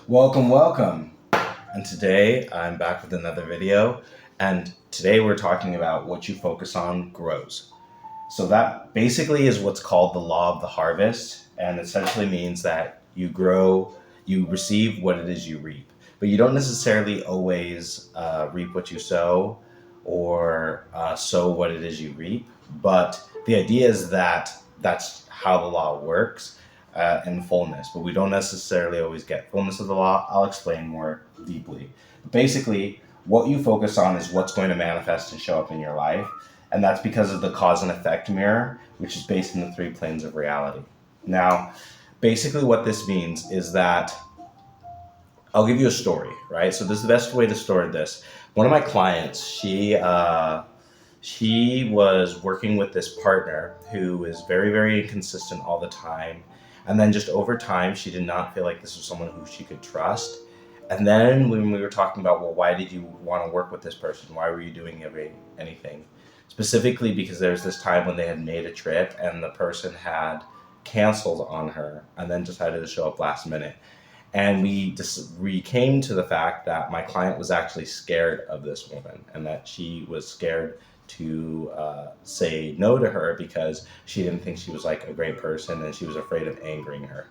Welcome, welcome. And today I'm back with another video. And today we're talking about what you focus on grows. So that basically is what's called the law of the harvest. And essentially means that you grow, you receive what it is you reap. But you don't necessarily always reap what you sow or sow what it is you reap. But the idea is that that's how the law works in fullness, but we don't necessarily always get fullness of the law. I'll explain more deeply. Basically, what you focus on is what's going to manifest and show up in your life, and that's because of the cause and effect mirror, which is based in the three planes of reality. Now, basically, what this means is that I'll give you a story, right? So this is the best way to store this. One of my clients, she was working with this partner who is very, very inconsistent all the time. And then just over time, she did not feel like this was someone who she could trust. And then when we were talking about, well, why did you want to work with this person? Why were you doing anything? Specifically because there's this time when they had made a trip and the person had canceled on her and then decided to show up last minute. And we came to the fact that my client was actually scared of this woman and that she was scared to say no to her because she didn't think she was like a great person and she was afraid of angering her.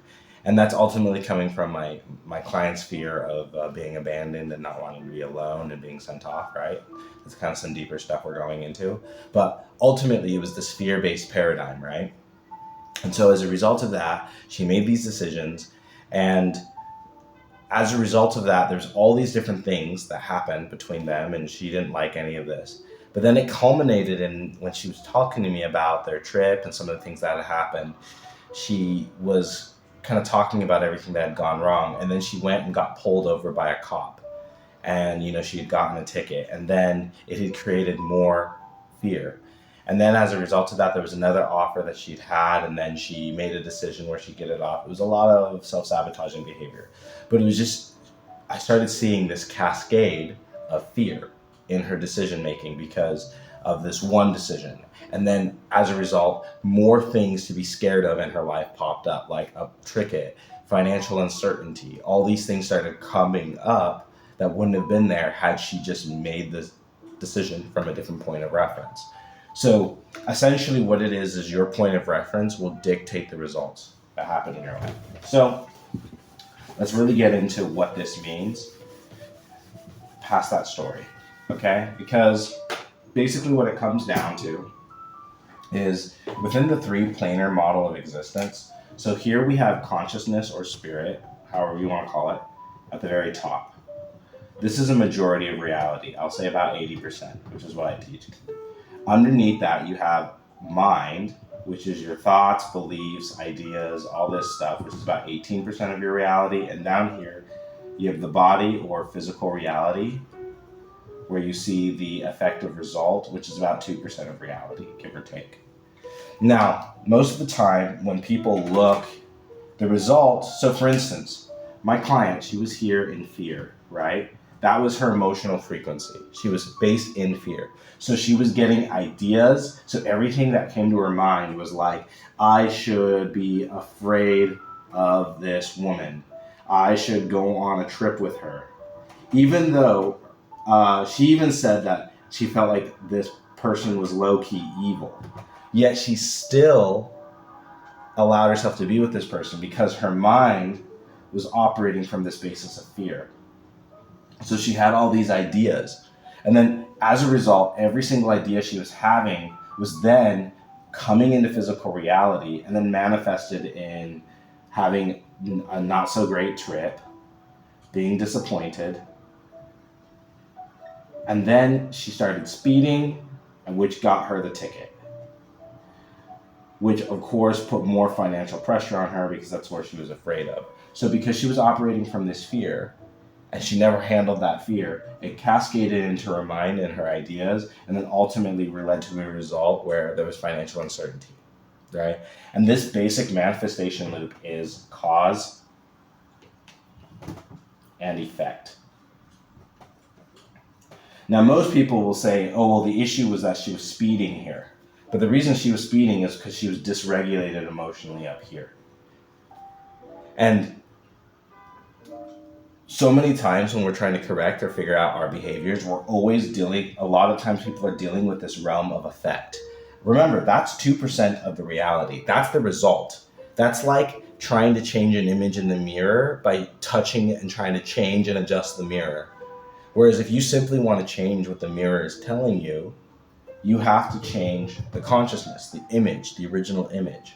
And that's ultimately coming from my client's fear of being abandoned and not wanting to be alone and being sent off, right? It's kind of some deeper stuff we're going into. But ultimately, it was this fear-based paradigm, right? And so as a result of that, she made these decisions. And as a result of that, there's all these different things that happened between them, and she didn't like any of this. But then it culminated in when she was talking to me about their trip and some of the things that had happened. She was kind of talking about everything that had gone wrong, and then she went and got pulled over by a cop. And she had gotten a ticket, and then it had created more fear. And then as a result of that, there was another offer that she'd had, and then she made a decision where she'd get it off. It was a lot of self-sabotaging behavior. But it was just, I started seeing this cascade of fear in her decision making because of this one decision. And then as a result, more things to be scared of in her life popped up, like a ticket, financial uncertainty. All these things started coming up that wouldn't have been there had she just made this decision from a different point of reference. So essentially what it is your point of reference will dictate the results that happen in your life. So let's really get into what this means past that story, okay? Because basically what it comes down to is within the three planar model of existence. So here we have consciousness or spirit, however you want to call it, at the very top. This is a majority of reality. I'll say about 80%, which is what I teach. Underneath that, you have mind, which is your thoughts, beliefs, ideas, all this stuff, which is about 18% of your reality. And down here, you have the body or physical reality, where you see the effective result, which is about 2% of reality, give or take. Now, most of the time when people look, the result, so for instance, my client, she was here in fear, right? That was her emotional frequency. She was based in fear. So she was getting ideas. So everything that came to her mind was like, I should be afraid of this woman. I should go on a trip with her. Even though she even said that she felt like this person was low-key evil. Yet she still allowed herself to be with this person because her mind was operating from this basis of fear. So she had all these ideas. And then as a result, every single idea she was having was then coming into physical reality and then manifested in having a not so great trip, being disappointed. And then she started speeding, and which got her the ticket. Which of course put more financial pressure on her because that's what she was afraid of. So because she was operating from this fear, and she never handled that fear, it cascaded into her mind and her ideas, and then ultimately led to a result where there was financial uncertainty, right? And this basic manifestation loop is cause and effect. Now, most people will say, oh, well, the issue was that she was speeding here. But the reason she was speeding is because she was dysregulated emotionally up here. And So many times when we're trying to correct or figure out our behaviors, we're always a lot of times people are dealing with this realm of effect. Remember, that's 2% of the reality. That's the result. That's like trying to change an image in the mirror by touching it and trying to change and adjust the mirror. Whereas if you simply want to change what the mirror is telling you, you have to change the consciousness, the image, the original image.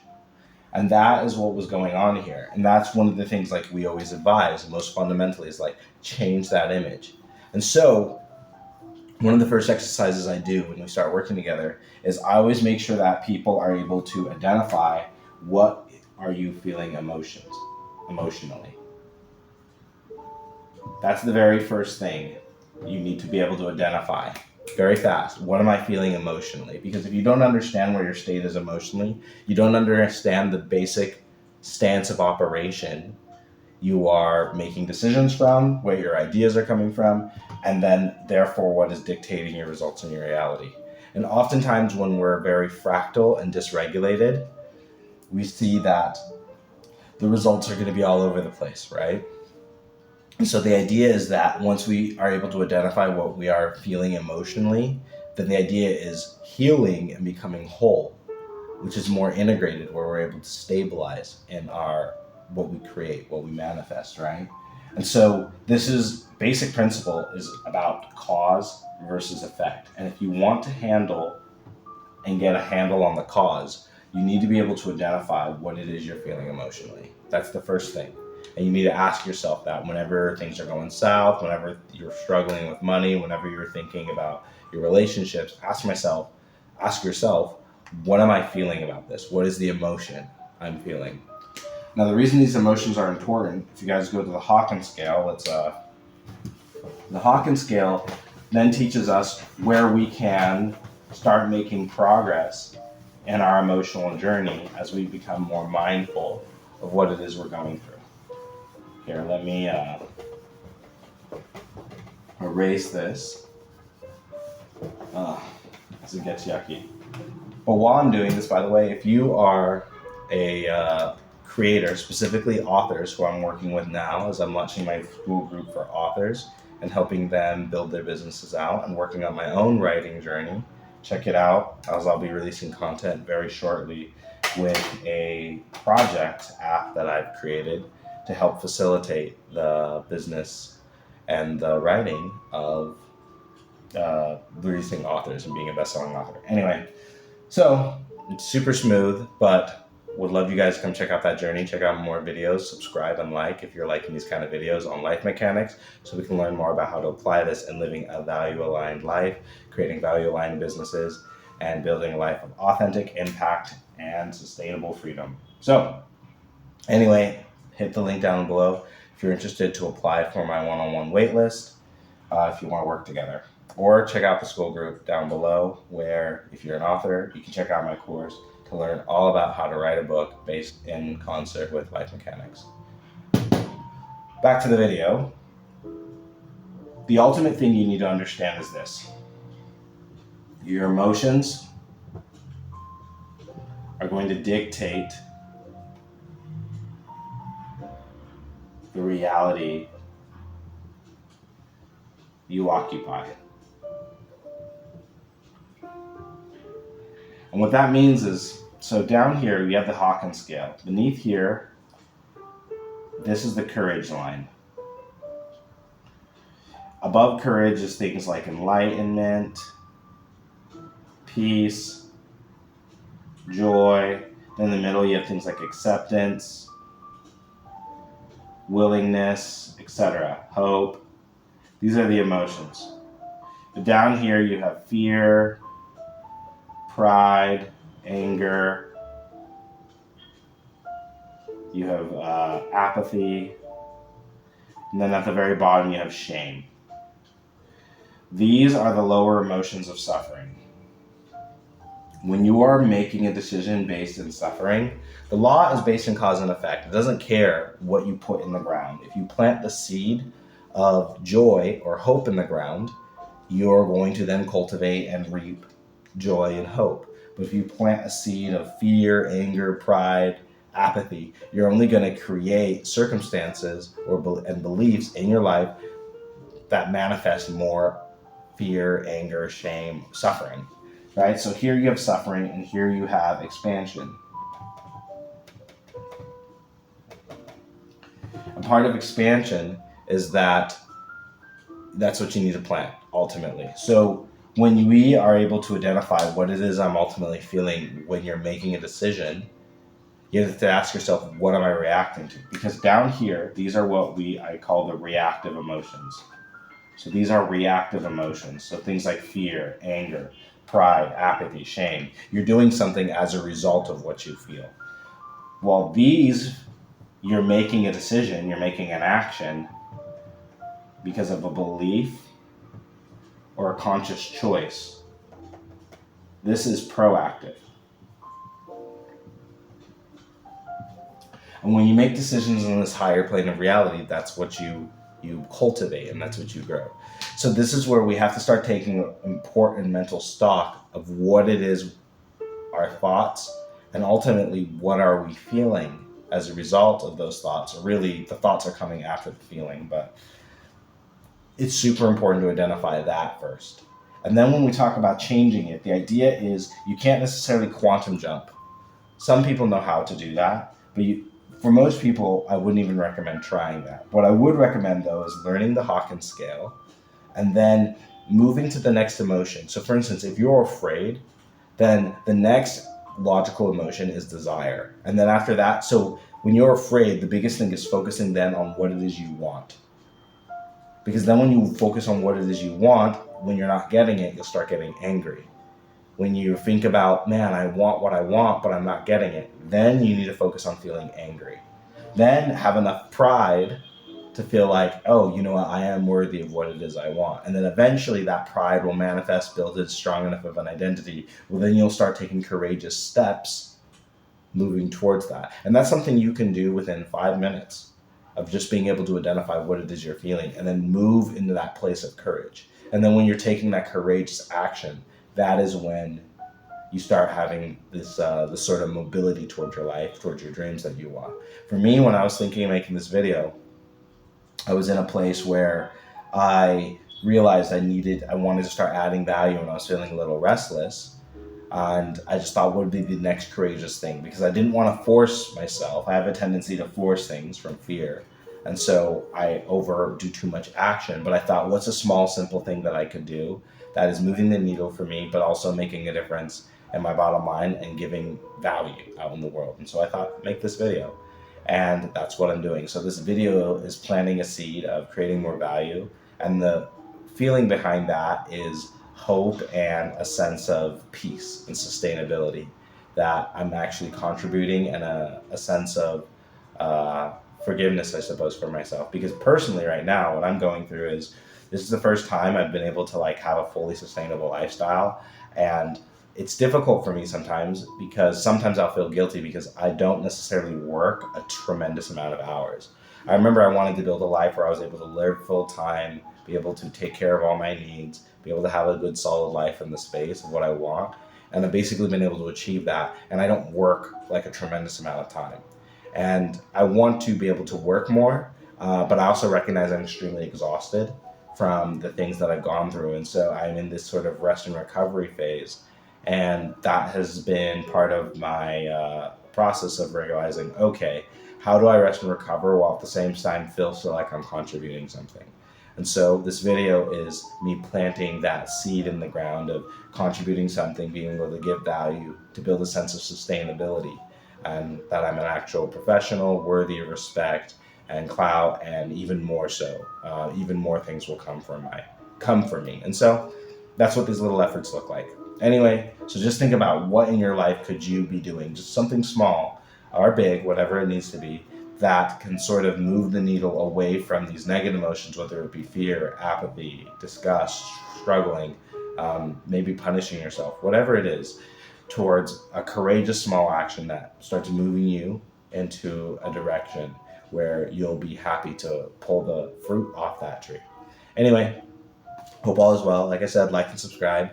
And that is what was going on here. And that's one of the things like we always advise, most fundamentally, is like change that image. And so one of the first exercises I do when we start working together is I always make sure that people are able to identify what are you feeling emotionally. That's the very first thing you need to be able to identify very fast. What am I feeling emotionally? Because if you don't understand where your state is emotionally, you don't understand the basic stance of operation you are making decisions from, where your ideas are coming from, and then therefore what is dictating your results in your reality. And oftentimes when we're very fractal and dysregulated, we see that the results are going to be all over the place, right? And so the idea is that once we are able to identify what we are feeling emotionally, then the idea is healing and becoming whole, which is more integrated, where we're able to stabilize in our what we create, what we manifest, right? And so this is basic principle is about cause versus effect. And if you want to handle and get a handle on the cause, you need to be able to identify what it is you're feeling emotionally. That's the first thing. And you need to ask yourself that whenever things are going south, whenever you're struggling with money, whenever you're thinking about your relationships, ask yourself, what am I feeling about this? What is the emotion I'm feeling? Now, the reason these emotions are important, if you guys go to the Hawkins scale, the Hawkins scale then teaches us where we can start making progress in our emotional journey as we become more mindful of what it is we're going through. Here, let me erase this as it gets yucky. But while I'm doing this, by the way, if you are a creator, specifically authors who I'm working with now as I'm launching my school group for authors and helping them build their businesses out and working on my own writing journey, check it out as I'll be releasing content very shortly with a project app that I've created to help facilitate the business and the writing of releasing authors and being a best-selling author. Anyway, so it's super smooth, but would love you guys to come check out that journey, check out more videos, subscribe and like if you're liking these kind of videos on life mechanics, so we can learn more about how to apply this in living a value-aligned life, creating value-aligned businesses, and building a life of authentic impact and sustainable freedom. So anyway, hit the link down below if you're interested to apply for my one-on-one waitlist, if you want to work together. Or check out the school group down below where, if you're an author, you can check out my course to learn all about how to write a book based in concert with life mechanics. Back to the video. The ultimate thing you need to understand is this. Your emotions are going to dictate the reality you occupy. And what that means is, so down here we have the Hawkins scale. Beneath here, this is the courage line. Above courage is things like enlightenment, peace, joy. Then in the middle you have things like acceptance, willingness, etc., hope. These are the emotions. But down here you have fear, pride, anger. You have apathy. And then at the very bottom you have shame. These are the lower emotions of suffering. When you are making a decision based in suffering, the law is based in cause and effect. It doesn't care what you put in the ground. If you plant the seed of joy or hope in the ground, you're going to then cultivate and reap joy and hope. But if you plant a seed of fear, anger, pride, apathy, you're only going to create circumstances and beliefs in your life that manifest more fear, anger, shame, suffering, right? So here you have suffering and here you have expansion. And part of expansion is that's what you need to plant ultimately. So when we are able to identify what it is I'm ultimately feeling when you're making a decision, you have to ask yourself, what am I reacting to? Because down here, these are what I call the reactive emotions. So these are reactive emotions. So things like fear, anger, pride, apathy, shame. You're doing something as a result of what you feel. While these, you're making a decision, you're making an action because of a belief or a conscious choice. This is proactive. And when you make decisions on this higher plane of reality, that's what you cultivate and that's what you grow. So this is where we have to start taking important mental stock of what it is, our thoughts, and ultimately what are we feeling as a result of those thoughts. Or really, the thoughts are coming after the feeling, but it's super important to identify that first. And then when we talk about changing it, the idea is you can't necessarily quantum jump. Some people know how to do that, but for most people, I wouldn't even recommend trying that. What I would recommend, though, is learning the Hawkins scale and then moving to the next emotion. So, for instance, if you're afraid, then the next logical emotion is desire. And then after that, so when you're afraid, the biggest thing is focusing then on what it is you want. Because then when you focus on what it is you want, when you're not getting it, you'll start getting angry. When you think about, man, I want what I want, but I'm not getting it, then you need to focus on feeling angry. Then have enough pride to feel like, oh, you know what, I am worthy of what it is I want. And then eventually that pride will manifest, build it strong enough of an identity. Well, then you'll start taking courageous steps moving towards that. And that's something you can do within 5 minutes of just being able to identify what it is you're feeling and then move into that place of courage. And then when you're taking that courageous action, that is when you start having this sort of mobility towards your life, towards your dreams that you want. For me, when I was thinking of making this video, I was in a place where I realized I wanted to start adding value and I was feeling a little restless. And I just thought, what would be the next courageous thing? Because I didn't want to force myself. I have a tendency to force things from fear. And so I overdo too much action. But I thought, what's a small, simple thing that I could do that is moving the needle for me, but also making a difference in my bottom line and giving value out in the world? And so I thought, make this video. And that's what I'm doing. So this video is planting a seed of creating more value. And the feeling behind that is hope and a sense of peace and sustainability, that I'm actually contributing, and a sense of forgiveness, I suppose, for myself. Because personally right now, what I'm going through is, this is the first time I've been able to have a fully sustainable lifestyle. And it's difficult for me sometimes because sometimes I'll feel guilty because I don't necessarily work a tremendous amount of hours. I remember I wanted to build a life where I was able to live full time, be able to take care of all my needs, be able to have a good solid life in the space of what I want. And I've basically been able to achieve that. And I don't work like a tremendous amount of time. And I want to be able to work more, but I also recognize I'm extremely exhausted from the things that I've gone through. And so I'm in this sort of rest and recovery phase. And that has been part of my process of realizing, okay, how do I rest and recover while at the same time feel like I'm contributing something? And so this video is me planting that seed in the ground of contributing something, being able to give value, to build a sense of sustainability, and that I'm an actual professional, worthy of respect and clout, and even more so, even more things will come for me. And so that's what these little efforts look like. Anyway, so just think about what in your life could you be doing, just something small or big, whatever it needs to be, that can sort of move the needle away from these negative emotions, whether it be fear, apathy, disgust, struggling, maybe punishing yourself, whatever it is, towards a courageous small action that starts moving you into a direction where you'll be happy to pull the fruit off that tree. Anyway, hope all is well. Like I said, like and subscribe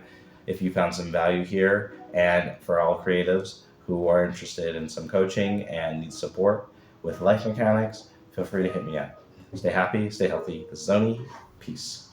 if you found some value here. And for all creatives who are interested in some coaching and need support with life mechanics, feel free to hit me up. Stay happy, stay healthy. This is Oni. Peace.